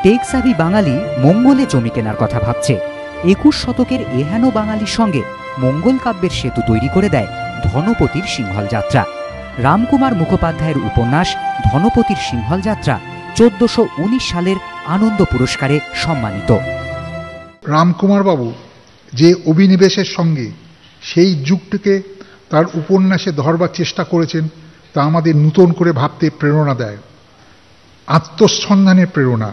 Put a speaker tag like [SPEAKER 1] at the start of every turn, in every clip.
[SPEAKER 1] টেকসাভি বাঙালি মঙ্গলে জমি কেনার কথা ভাবছে। ২১ শতকের এহেন বাঙালির সঙ্গে মঙ্গল কাব্যের সেতু তৈরি করে দেয় ধনপতির সিংহল যাত্রা। রামকুমার মুখোপাধ্যায়ের উপন্যাস ধনপতির সিংহল যাত্রা ১৪১৯ সালের আনন্দ পুরস্কারে সম্মানিত।
[SPEAKER 2] রামকুমার বাবু যে অভিনিবেশের সঙ্গে সেই যুগটিকে তার উপন্যাসে ধরবার চেষ্টা করেছেন তা আমাদের নূতন করে ভাবতে প্রেরণা দেয়, আত্মসন্ধানের প্রেরণা।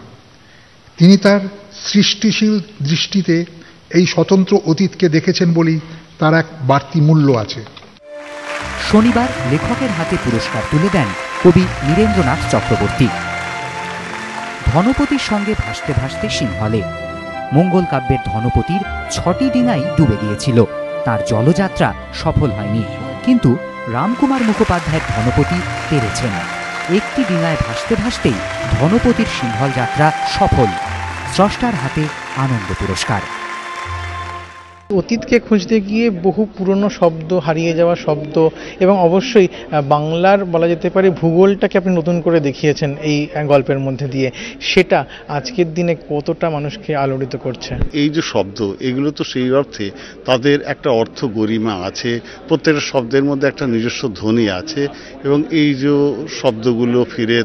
[SPEAKER 2] তিনি তার সৃষ্টিশীল দৃষ্টিতে এই স্বতন্ত্র অতীতকে দেখেছেন বলেই তার এক বাড়তি মূল্য আছে।
[SPEAKER 1] শনিবার লেখকের হাতে পুরস্কার তুলে দেন কবি নীরেন্দ্রনাথ চক্রবর্তী। ধনপতির সঙ্গে ভাসতে ভাসতে সিংহলে মঙ্গল কাব্যের ধনপতির ৬টি ডিঙাই ডুবে গিয়েছিল। তার জলযাত্রা সফল হয়নি, কিন্তু রামকুমার মুখোপাধ্যায়ের ধনপতি পেরেছেন। একটি ডিঙায় ভাসতে ভাসতেই ধনপতির সিংহল যাত্রা সফল। স্রষ্টার হাতে আনন্দ পুরস্কার।
[SPEAKER 3] অতীতকে খুঁজতে গিয়ে বহু পুরনো শব্দ, হারিয়ে যাওয়া শব্দ এবং অবশ্যই বাংলার বলা যেতে পারে ভূগোলটাকে আপনি নতুন করে দেখিয়েছেন এই গল্পের মধ্যে দিয়ে। সেটা আজকের দিনে কতটা মানুষকে আলোড়িত করছে।
[SPEAKER 4] এই যে শব্দ, এগুলো তো সেই অর্থে তাদের একটা অর্থ গরিমা আছে, প্রত্যেকটা শব্দের মধ্যে একটা নিজস্ব ধ্বনি আছে, এবং এই যে শব্দগুলো ফিরে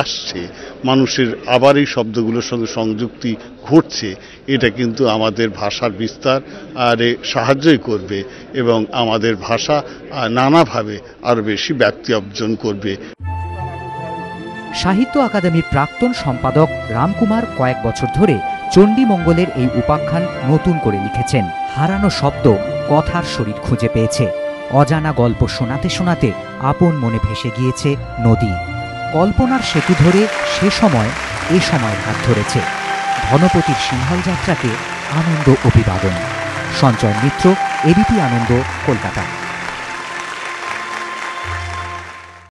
[SPEAKER 4] আসছে, মানুষের আবার এই শব্দগুলোর সঙ্গে সংযুক্তি ঘটছে, এটা কিন্তু আমাদের ভাষার বিস্তার আর সাহায্যই করবে এবং আমাদের ভাষা নানাভাবে আরো বেশি ব্যাপ্তি অর্জন করবে।
[SPEAKER 1] সাহিত্য আকাদেমির প্রাক্তন সম্পাদক রামকুমার কয়েক বছর ধরে চণ্ডীমঙ্গলের এই উপাখ্যান নতুন করে লিখেছেন। হারানো শব্দ কথার শরীর খুঁজে পেয়েছে। অজানা গল্প শোনাতে শোনাতে আপন মনে ভেসে গিয়েছে নদী। কল্পনার সেতু ধরে সে সময় এ সময় হাত ধরেছে। ধনপতির সিংহল যাত্রাকে আনন্দ অভিবাদন। সঞ্জয় মিত্র, এবিপি আনন্দ, কলকাতা।